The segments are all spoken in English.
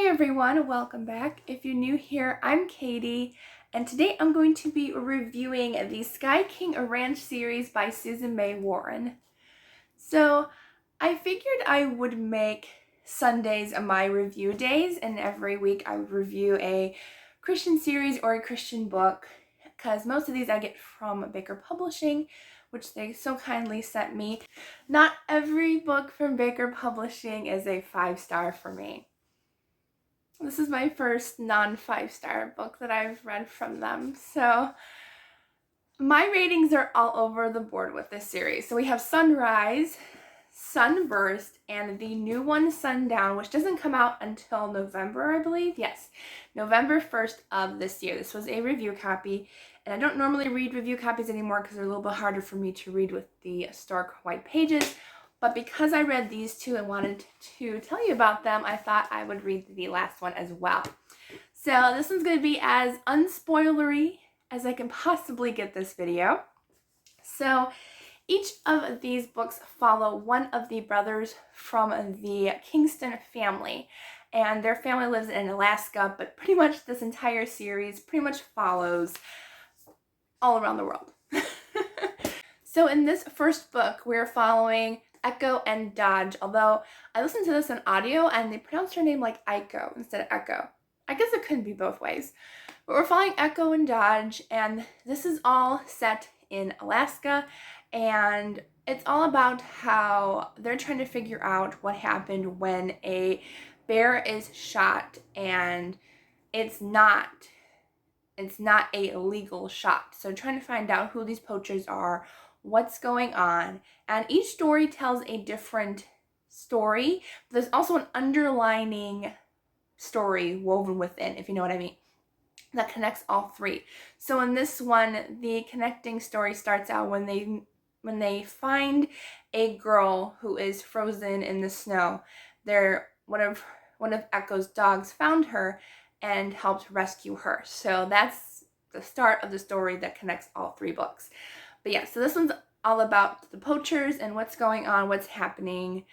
everyone, welcome back. If you're new here, I'm Katie, and today I'm going to be reviewing the Sky King Ranch series by Susan May Warren. So I figured I would make Sundays my review days, and every week I would review a Christian series or a Christian book, because most of these I get from Baker Publishing, which they so kindly sent me. Not every book from Baker Publishing is a 5-star for me. This is my first non-5-star book that I've read from them. So my ratings are all over the board with this series. So we have Sunrise, Sunburst, and the new one, Sundown, which doesn't come out until November, I believe. Yes, November 1st of this year. This was a review copy, and I don't normally read review copies anymore because they're a little bit harder for me to read with the stark white pages. But because I read these two and wanted to tell you about them, I thought I would read the last one as well. So this one's going to be as unspoilery as I can possibly get this video. So each of these books follow one of the brothers from the Kingston family. And their family lives in Alaska, but pretty much this entire series pretty much follows all around the world. So in this first book, we're following Echo and Dodge, although I listened to this on audio and they pronounced her name like Aiko instead of Echo. I guess it could be both ways. But we're following Echo and Dodge, and this is all set in Alaska, and it's all about how they're trying to figure out what happened when a bear is shot, and it's not a legal shot. So trying to find out who these poachers are, what's going on, and each story tells a different story. But there's also an underlining story woven within, if you know what I mean, that connects all three. So in this one, the connecting story starts out when they find a girl who is frozen in the snow. One of Echo's dogs found her and helped rescue her. So that's the start of the story that connects all three books. But yeah, so this one's all about the poachers and what's going on, what's happening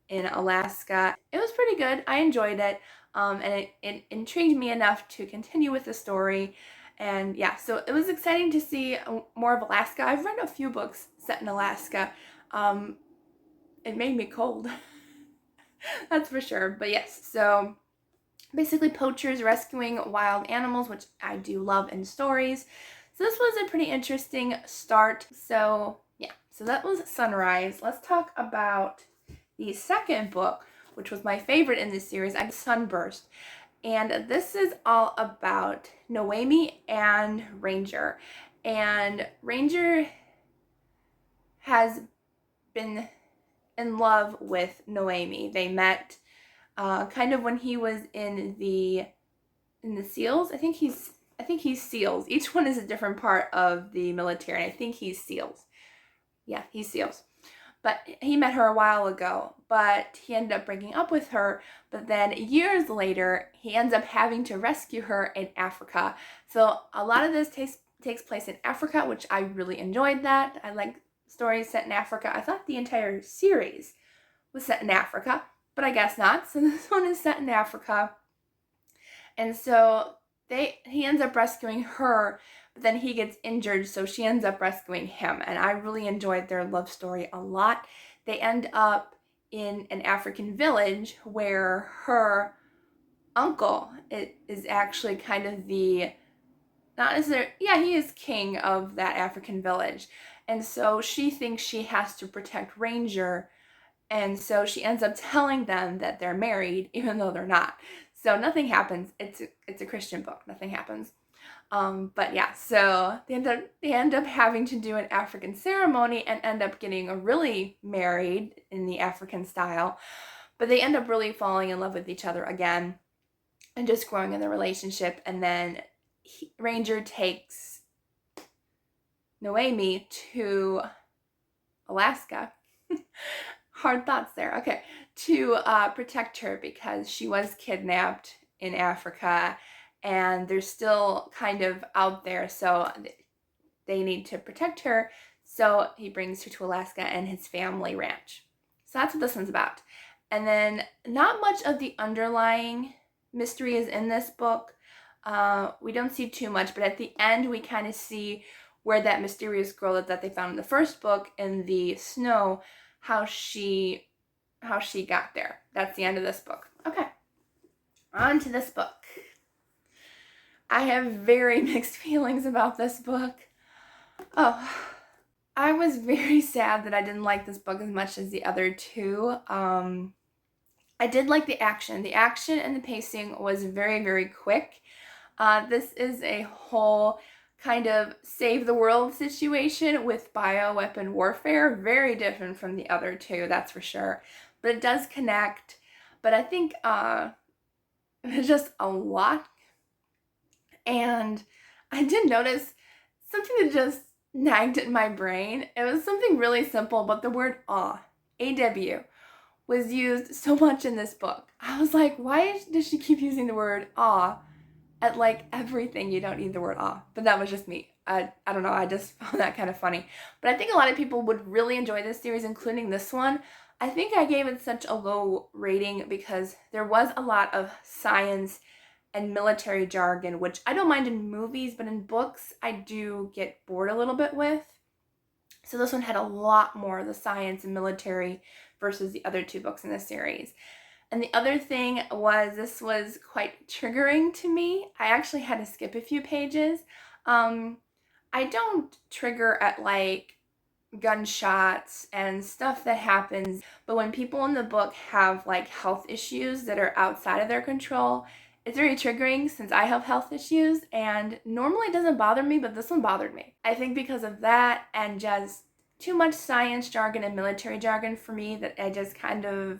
in Alaska. It was pretty good. I enjoyed it, and it intrigued me enough to continue with the story. And yeah, so it was exciting to see more of Alaska. I've read a few books set in Alaska. It made me cold. That's for sure. But yes, so basically poachers rescuing wild animals, which I do love in stories. So this was a pretty interesting start. So yeah, so that was Sunrise. Let's talk about the second book, which was my favorite in this series, Sunburst. And this is all about Noemi and Ranger. And Ranger has been in love with Noemi. They met kind of when he was in the SEALs. I think he's SEALs. Each one is a different part of the military, and I think he's SEALs. Yeah, he's SEALs. But he met her a while ago, but he ended up breaking up with her. But then years later, he ends up having to rescue her in Africa. So a lot of this takes place in Africa, which I really enjoyed that. I like stories set in Africa. I thought the entire series was set in Africa, but I guess not. So this one is set in Africa. And so he ends up rescuing her, but then he gets injured, so she ends up rescuing him. And I really enjoyed their love story a lot. They end up in an African village where her uncle is actually kind of he is king of that African village. And so she thinks she has to protect Ranger, and so she ends up telling them that they're married, even though they're not. So nothing happens. It's a Christian book. Nothing happens. But yeah, so they end up having to do an African ceremony and end up getting really married in the African style. But they end up really falling in love with each other again and just growing in their relationship. And then Ranger takes Noemi to Alaska. Hard thoughts there. Okay. To protect her because she was kidnapped in Africa and they're still kind of out there, so they need to protect her. So he brings her to Alaska and his family ranch. So that's what this one's about. And then not much of the underlying mystery is in this book. We don't see too much, but at the end we kind of see where that mysterious girl that they found in the first book in the snow, how she got there. That's the end of this book. Okay, on to this book. I have very mixed feelings about this book. Oh, I was very sad that I didn't like this book as much as the other two. I did like the action. The action and the pacing was very, very quick. This is a whole kind of save the world situation with bioweapon warfare. Very different from the other two, that's for sure. But it does connect. But I think there's just a lot. And I did notice something that just nagged at my brain. It was something really simple, but the word aw, A-W, was used so much in this book. I was like, why does she keep using the word aw at like everything? You don't need the word aw. But that was just me. I don't know, I just found that kind of funny. But I think a lot of people would really enjoy this series, including this one. I think I gave it such a low rating because there was a lot of science and military jargon, which I don't mind in movies, but in books I do get bored a little bit with. So this one had a lot more of the science and military versus the other two books in the series. And the other thing was this was quite triggering to me. I actually had to skip a few pages. I don't trigger at like gunshots and stuff that happens, but when people in the book have like health issues that are outside of their control, it's very triggering since I have health issues, and normally it doesn't bother me, but this one bothered me. I think because of that and just too much science jargon and military jargon for me that I just kind of,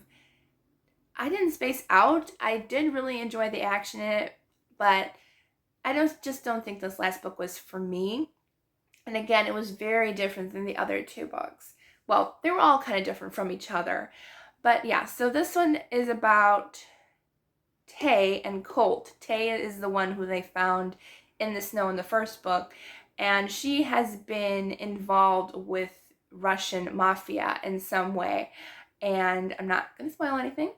I didn't space out. I did really enjoy the action in it, but I just don't think this last book was for me. And again, it was very different than the other two books. Well, they were all kind of different from each other. But yeah, so this one is about Tay and Colt. Tay is the one who they found in the snow in the first book, and she has been involved with Russian mafia in some way. And I'm not going to spoil anything,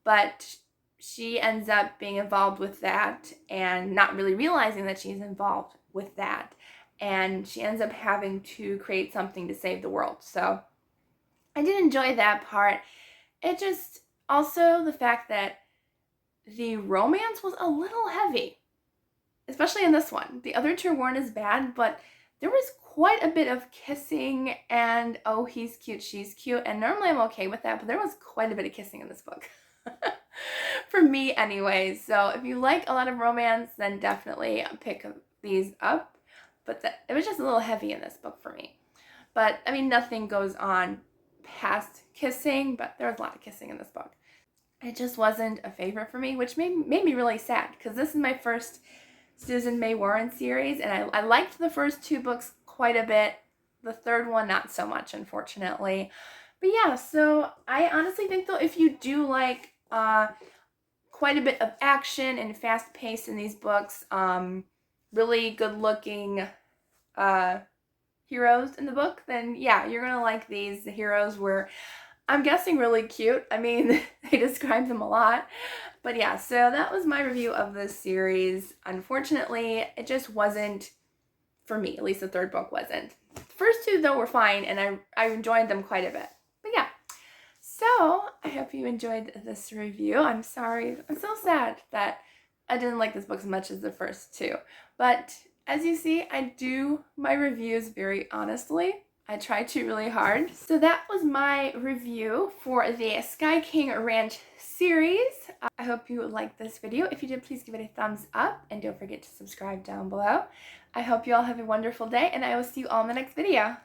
but she ends up being involved with that and not really realizing that she's involved with that. And she ends up having to create something to save the world. So I did enjoy that part. It just also the fact that the romance was a little heavy, especially in this one. The other two weren't as bad, but there was quite a bit of kissing and, oh, he's cute, she's cute. And normally I'm okay with that, but there was quite a bit of kissing in this book. For me anyway. So if you like a lot of romance, then definitely pick these up. But it was just a little heavy in this book for me. But, I mean, nothing goes on past kissing, but there was a lot of kissing in this book. It just wasn't a favorite for me, which made me really sad, because this is my first Susan May Warren series, and I liked the first two books quite a bit. The third one, not so much, unfortunately. But yeah, so I honestly think, though, if you do like quite a bit of action and fast pace in these books, really good-looking heroes in the book, then yeah, you're gonna like these. The heroes were, I'm guessing, really cute. I mean, they describe them a lot. But yeah, so that was my review of this series. Unfortunately, it just wasn't for me. At least the third book wasn't. The first two, though, were fine, and I enjoyed them quite a bit. But yeah, so I hope you enjoyed this review. I'm sorry. I'm so sad that I didn't like this book as much as the first two. But as you see, I do my reviews very honestly. I try to really hard. So that was my review for the Sky King Ranch series. I hope you liked this video. If you did, please give it a thumbs up and don't forget to subscribe down below. I hope you all have a wonderful day, and I will see you all in the next video.